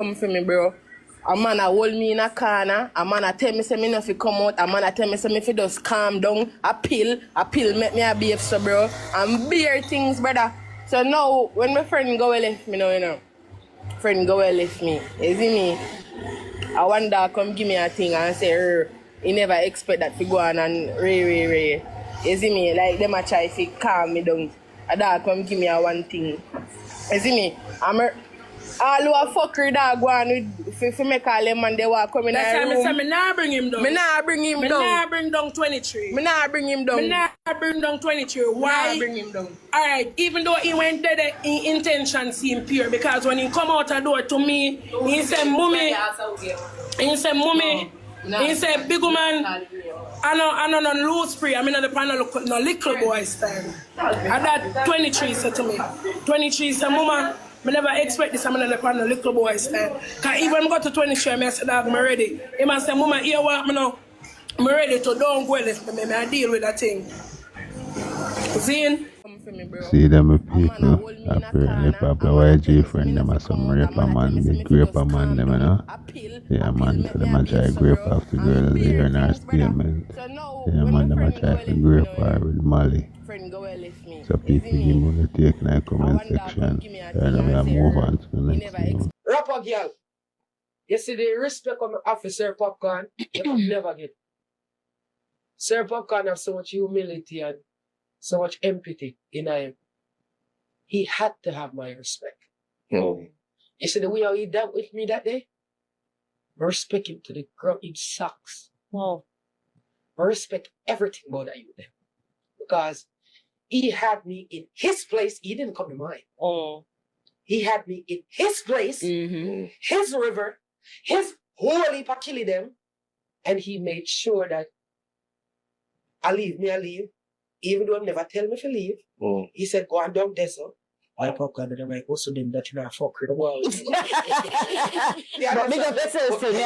Come for me, bro. A man a hold me in a corner. A man a tell me say me no fi come out. A man a tell me say me fi just calm down. A pill make me a behave so, bro. And beer things, brother. So now when my friend go well left me now, you know. Friend go well left me. You see me? I wonder come give me a thing and say, he never expect that to go on and ray. You see me? Like them a try to calm me down. A dog come give me a one thing. You see me? All who a fuckery dog go on with if make all them man they walk come in the room. That's why I say me nah bring him down. Me nah bring him down. Me nah bring down 23. Me nah bring him down. Me nah bring down 23. Why? Me nah bring him down. Alright, even though he went there, his intention seemed pure because when he come out the door to me, he said, Mummy. He said, Mummy. He said, big woman. I know no loose spray. I mean, no little boy style. And that 23 said to me. 23 said, Mama. I never expect this. I'm going to the little boy style. Because even when I got to 23, I said, I'm ready. He must say, Mama, here what me now? I'm ready to don't go left me. I deal with that thing. See? See them people, apparently PABLOyg friend them are some raper man, the GRAPE man them, you know. Yeah man, so them a try grape off the girls here in our statement. Yeah man, them a try to grape her with Molly. So people give me the take in the comment section. And we'll move on to the next one. Rapper girl, you see the respect of officer Popcaan, you could never get. Sir Popcaan has so much humility and so much empathy in him. He had to have my respect. You see the way how he dealt with me that day? I respect him to the ground. He sucks. I respect everything about that you there. Because he had me in his place. He didn't come to mine. He had me in his place, his river, his holy pakili them. And he made sure that I leave. Even though he never tell me to leave. He said, go on down there, so. My Popcaan and I'm like, also them that you know fuck with the world. But big up yourself, tell me.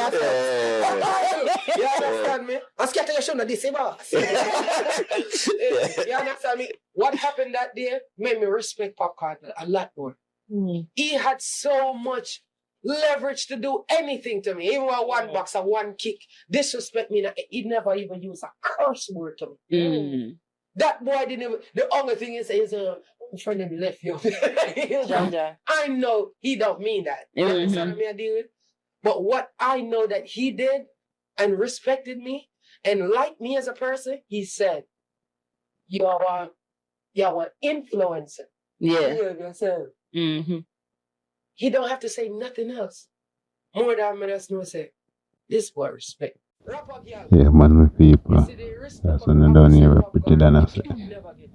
You understand me? I'm scared to your show this, boss. You understand me? What happened that day made me respect Popcaan a lot more. He had so much leverage to do anything to me. Even one box and one kick. Disrespect me. He never even used a curse word to me. That boy didn't even, the only thing is friend of left you. I know he don't mean that. You understand what I deal with? But what I know that he did and respected me and liked me as a person, he said, you're an influencer. Yeah. You yourself. He don't have to say nothing else. More than me just know say, this boy respect. Yeah man, my people. That's when I don't hear prettidon I say.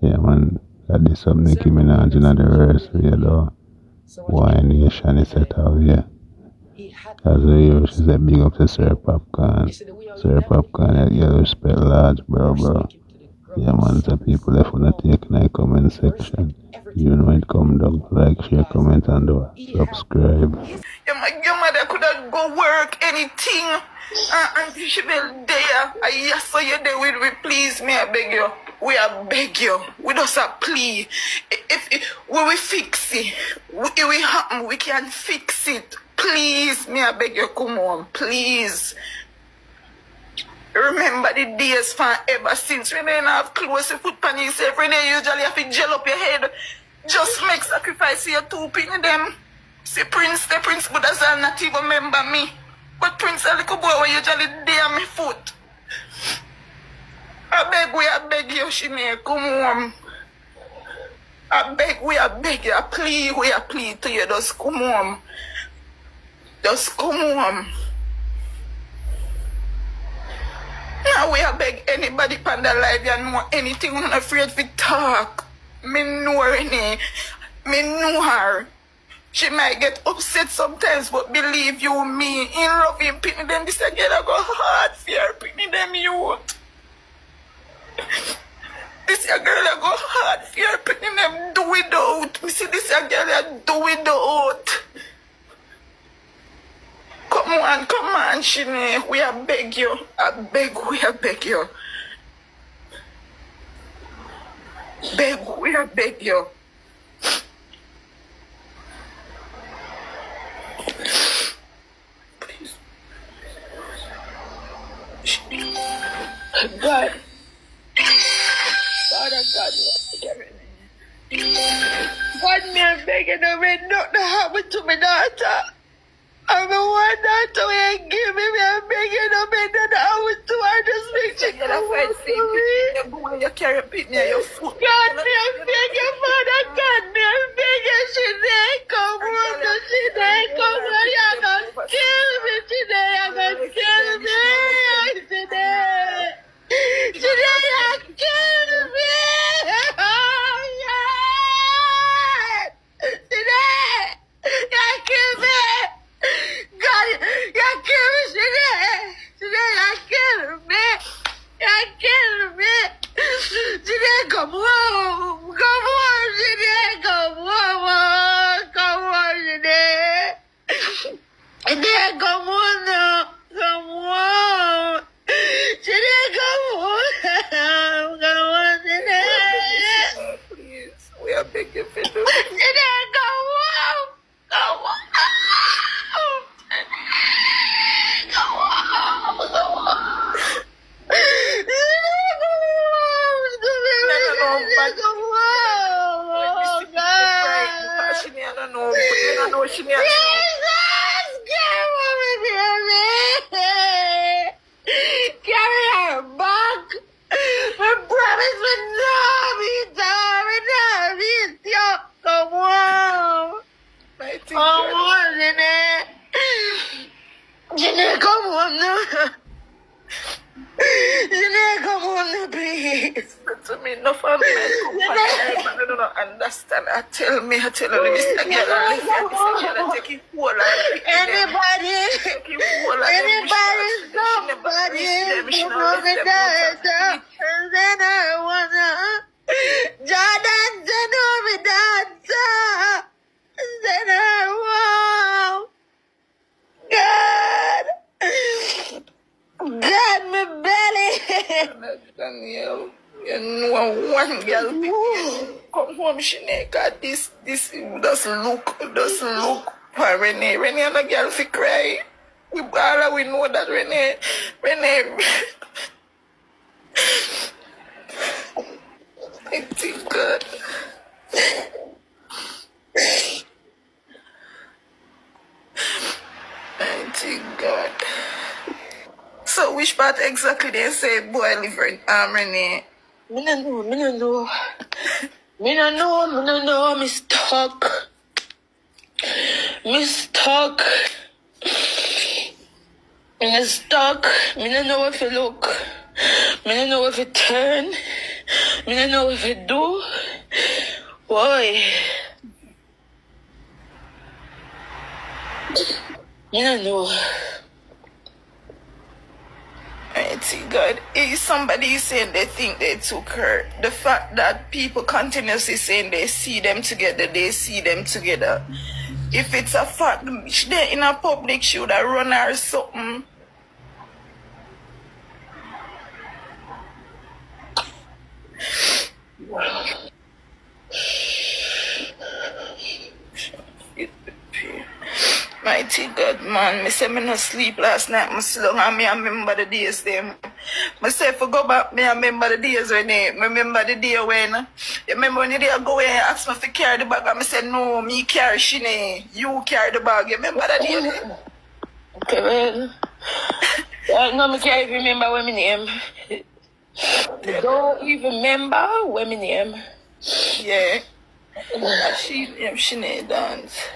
Yeah man, that is some ninkiminaj in the verse here though. Why nation is set out here. As we hear, she said big up to Sir Popcaan. Sir Popcaan, you respect large bro. Yeah man, so people left on the take in the comment section. You know it come down, like, share, comment and subscribe. Your mother could have go work anything. And she be there. I saw you there with me. Please, me, I beg you. We are beg you. We just a plea. If we will fix it. It will happen. We can fix it. Please, me, I beg you, come on. Please. Remember the days from ever since we didn't have clothes to put on yourself. Every day you usually have to gel up your head. Just make sacrifice for your two penny them. See Prince, the Prince but does not even remember me. But Prince a little boy will usually dare me foot. I beg you, Shine, come home. I beg you, I plead to you, just come home. Just come home. Now we beg anybody on the life you know anything, I'm afraid to talk. Me know her, me know her. She might get upset sometimes, but believe you me, in love him, picking them this again, I go hard for her, picking them youth. This girl, I go hard for her, picking them do without. Me see this girl, I do without. Come on, Shine, we are beg you. We are beg you. We are beg you. God. God, me, I'm begging you, me, nothing happened to my daughter. I'm the one daughter where you give me, I'm begging you, me, nothing happened to her. Just make sure you come home to me. You carry a pit near your foot. God, me, I'm begging, Father, God, me, I'm begging, Sinead, come on, Sinead, come on, you're gonna kill me, Sinead, you're gonna kill me, Sinead. Sinead, you're killing me. Oh, God. Sinead, you kill me. God, you kill me, Sinead. Sinead, you kill me. You kill me. Sinead, come home. Come home, Sinead. Come home. Come home, Sinead. Sinead, come on now. Come on. Sinead, come on. Come on, Sinead. Please, we are begging for you. Sinead, come on. Come on. Come on. Come on. Carry her back. We promise we never meet her. We never meet you. Come on. Come on, Jeanette. Jeanette, come on now. Jeanette, come on now, please. To me, no family. I don't understand. I tell you, this girl, take it whole life. Anybody, somebody, who know me that, and then I wanna, Jordan, they know me that, then I want, God, my belly. Daniel, you know one girl come home, Sinead, God, this doesn't look for Renee. Renee and the girl fi cry. We know that Renee. I think God. I think God. So which part exactly they say boy live Renee? Me no know, me stuck. Me no know if you look. Me no know if you turn. Me no know if you do. Boy. Me no know. Mighty God, if somebody is saying they think they took her, the fact that people continuously saying they see them together. If it's a fact, they in a public should have run her something. Mighty God, man. Me say me no sleep last night. Me slow and me remember the days them. Me say if I go back, me remember the days when me remember the day when. You remember when you did go and ask me to carry the bag and me say no, me carry Shine. You carry the bag. You remember that day? Okay, well. No, me can't even remember what my name. Don't even remember what my name. Yeah. She Shine dance.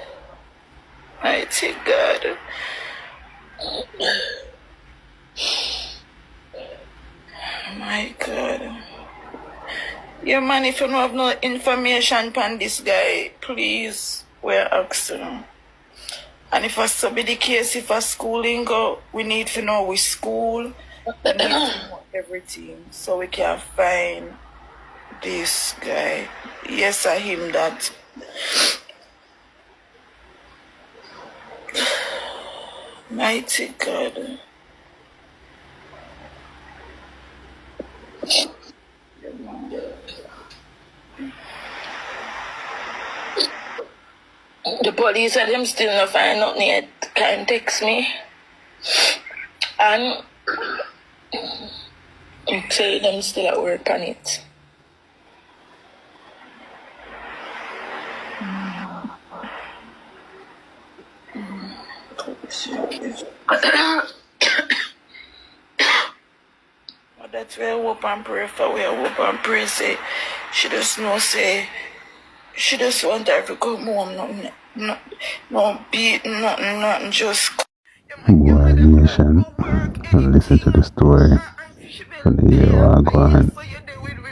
Mighty God. My God. Yeah, man, if you don't have no information on this guy, please, we're asking. And if so be the case, if a schooling go, we need to know which school, we need to know everything, so we can find this guy. Yes, I him that. Mighty God. The police said them still not find nothing yet. Can't text me. And You say them still at work on it. That's where I hope and pray for. Where I hope and pray say she just know say she just want her to come home. No beat, nothing, just. Boy Nation, and listen to the story from the year Wagwan.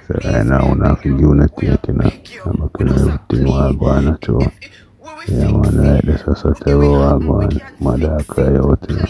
So right now we have unity, you know. I'm looking at everything Wagwan too. Yeah man, right, this is a tell Wagwan. Mother cry out here.